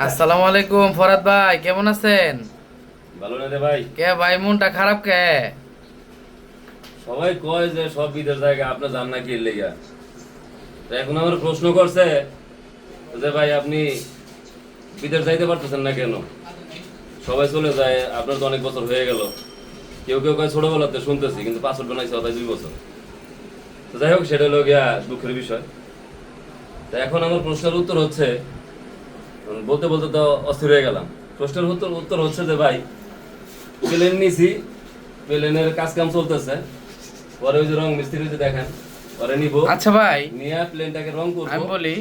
আসসালামু আলাইকুম ফরাদ ভাই, কেমন আছেন? ভালো না রে ভাই। কে ভাই, মনটা খারাপ কে? সবাই কয় যে সব বিদেশ জায়গা আপনি যান নাকি এর লেগা। তো এখন আমার প্রশ্ন করছে যে ভাই আপনি বিদেশ যাইতে পারতেছেন না কেন? সবাই চলে যায়, আপনার তো অনেক বছর হয়ে গেল। কেউ কেউ কয় ছোটবেলাতে শুনতেছি, কিন্তু পাসপোর্ট বানাইছে ওটাই 2 বছর। তো যাই হোক, সেটা হলো গিয়া দুঃখের বিষয়। তো এখন আমার প্রশ্নের উত্তর হচ্ছে, বলতে বলতে তো অস্থির হয়ে গেলাম। প্রশ্নের উত্তর হচ্ছে যে ভাই, প্লেন নিছি, প্লেনের কাজ কাম চলতেছে, পরে ওই যে রং মিস্ত্রি যে দেখেন পরে নিব। আচ্ছা ভাই, নিয়ে প্লেনটাকে রং করব। আমি বলি,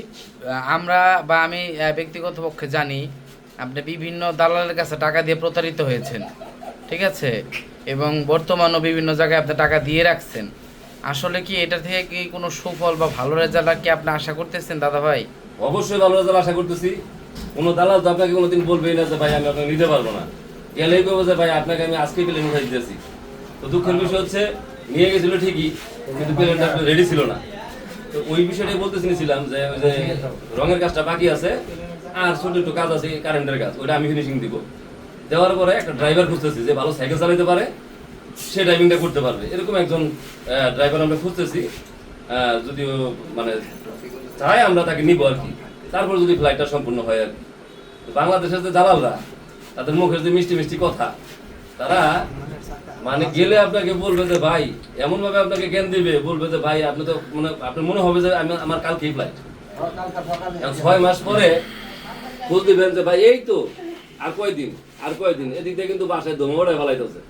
আমরা বা আমি ব্যক্তিগত পক্ষে জানি আপনি বিভিন্ন দালালের কাছে টাকা দিয়ে প্রতারিত হয়েছেন, ঠিক আছে? এবং বর্তমানও বিভিন্ন জায়গায় আপনি টাকা দিয়ে রাখছেন। আসলে কি এটা থেকে কি কোনো সুফল বা ভালো রেজাল্ট কি আপনি আশা করতেছেন দাদা ভাই? অবশ্যই ভালো রেজাল্ট আশা করতেছি। কোনো দালাল তো আপনাকে কোনোদিন বলবেই না যে ভাই আমি আপনাকে নিতে পারবো না। গেলেই বলবো যে ভাই আপনাকে আমি আজকে প্লেন উঠাই দিতেছি। তো দুঃখের বিষয় হচ্ছে, নিয়ে গেছিল ঠিকই, কিন্তু প্লেনটা রেডি ছিল না। তো ওই বিষয়টাই বলতে চিনেছিলাম যে ওই যে রঙের কাজটা বাকি আছে, আর ছোট একটু কাজ আছে কারেন্টের কাজ, ওইটা আমি ফিনিশিং দিব। দেওয়ার পরে একটা ড্রাইভার খুঁজতেছি যে ভালো সাইকেল চালাতে পারে, সে ড্রাইভিংটা করতে পারবে, এরকম একজন ড্রাইভার আমরা খুঁজতেছি। যদিও মানে চাই আমরা তাকে নিব আর কি, তারপর যদি ফ্লাইটটা সম্পূর্ণ হয় আর কি। তো বাংলাদেশের যে দালালরা, তাদের মুখের যে মিষ্টি মিষ্টি কথা, তারা মানে গেলে আপনাকে বলবে যে ভাই, এমন ভাবে আপনাকে জ্ঞান দিবে, বলবে যে ভাই আপনি তো মানে আপনার মনে হবে যে আমার কালকেই ফ্লাইট। 6 মাস পরে খোঁজ দিবেন যে ভাই এই তো আর কয়দিন আর কয়দিন, এদিক দিয়ে কিন্তু বাসায় ধোমড়ায় ফেলাইতেছে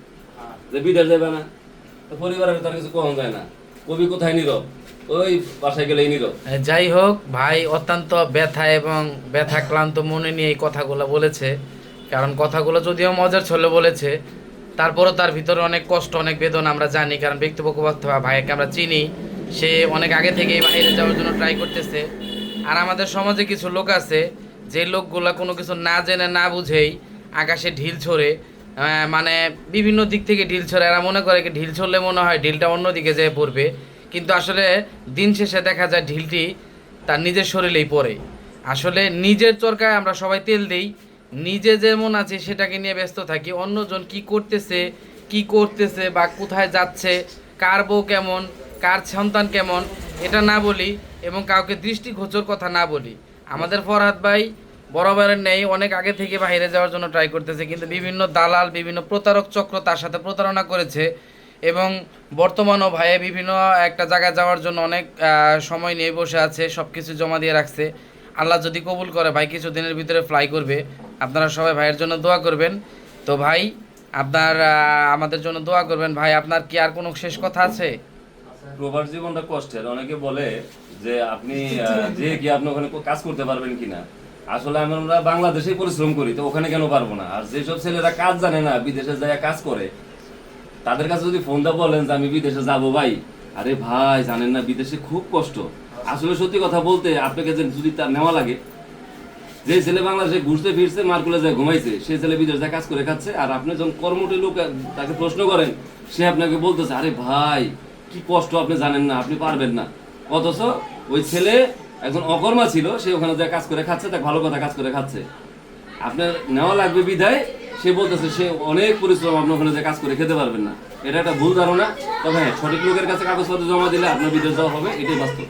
যে বিদেশ যাবে না। তো পরিবারের তার কিছু কম যায় না, কবি কোথায় নীরব, ওই বাসায় গেলেই নীরব। যাই হোক ভাই, অত্যন্ত ব্যথা এবং ব্যথা ক্লান্ত মনে নিয়ে এই কথাগুলো বলেছে। কারণ কথাগুলো যদিও মজার ছলে বলেছে, তারপরও তার ভিতরে অনেক কষ্ট, অনেক বেদনা আমরা জানি। কারণ ব্যক্তিপক্ষ ভাইকে আমরা চিনি, সে অনেক আগে থেকেই বাইরে যাওয়ার জন্য ট্রাই করতেছে। আর আমাদের সমাজে কিছু লোক আছে, যে লোকগুলা কোনো কিছু না জেনে না বুঝেই আকাশে ঢিল ছোড়ে, মানে বিভিন্ন দিক থেকে ঢিল ছোড়ে। এরা মনে করে কি ঢিল ছড়লে মনে হয় ঢিলটা অন্যদিকে যেয়ে পড়বে, কিন্তু আসলে দিন শেষে দেখা যায় ঢিলটি তার নিজের শরীরেই পড়ে। আসলে নিজের চরকায় আমরা সবাই তেল দিই, নিজে যেমন আছে সেটাকে নিয়ে ব্যস্ত থাকি। অন্যজন কি করতেছে বা কোথায় যাচ্ছে, কার বউ কেমন, কার সন্তান কেমন, এটা না বলি এবং কাউকে দৃষ্টিগোচর কথা না বলি। আমাদের ফরহাদ ভাই বরাবরের নেই, অনেক আগে থেকে বাইরে যাওয়ার জন্য ট্রাই করতেছে, কিন্তু বিভিন্ন দালাল, বিভিন্ন প্রতারক চক্র তার সাথে প্রতারণা করেছে। এবং বর্তমানও ভাইয়ে বিভিন্ন একটা জায়গায় যাওয়ার জন্য অনেক সময় নিয়ে বসে আছে, সব কিছু জমা দিয়ে রাখছে। আল্লাহ যদি কবুল করে ভাই কিছু দিনের ভিতরে ফ্লাই করবে। আপনারা সবাই ভাইয়ের জন্য দোয়া করবেন। তো ভাই, আপনার আমাদের জন্য দোয়া করবেন। ভাই, আপনার কি আর কোনো শেষ কথা আছে? প্রবাস জীবনটা কষ্টের। অনেকে বলে যে আপনি যে কি আপনি ওখানে কাজ করতে পারবেন কিনা। আসলে আমরা বাংলাদেশেই পরিশ্রম করি, তো ওখানে কেন পারবো না? আর যেসব ছেলেরা কাজ জানে না, বিদেশে যায় কাজ করে, তাদের কাছে যদি ফোনটা বলেন যে আমি বিদেশে যাবো ভাই, আরে ভাই জানেন না বিদেশে খুব কষ্ট। আসলে সত্যি কথা বলতে, আপনাকে যদি তার নেওয়া লাগে, যে ছেলে বাংলাদেশে ঘুরতে ফিরছে, মার্কুলে যায় ঘুমাইছে, সেই ছেলে বিদেশে যায় কাজ করে খাচ্ছে, আর আপনি যখন কর্মটি লোক তাকে প্রশ্ন করেন, সে আপনাকে বলতেছে আরে ভাই কি কষ্ট আপনি জানেন না, আপনি পারবেন না। অথচ ওই ছেলে একজন অকর্মা ছিল, সে ওখানে যায় কাজ করে খাচ্ছে, তাকে ভালো কথা কাজ করে খাচ্ছে। আপনার নেওয়া লাগবে বিদায়, সে বলতেছে সে অনেক পরিশ্রম, আপনি ওখানে যে কাজ করে খেতে পারবেন না। এটা একটা ভুল ধারণা। তবে হ্যাঁ, সঠিক লোকের কাছে কাগজপত্র জমা দিলে আপনার বিদেশ যাওয়া হবে, এটাই বাস্তব।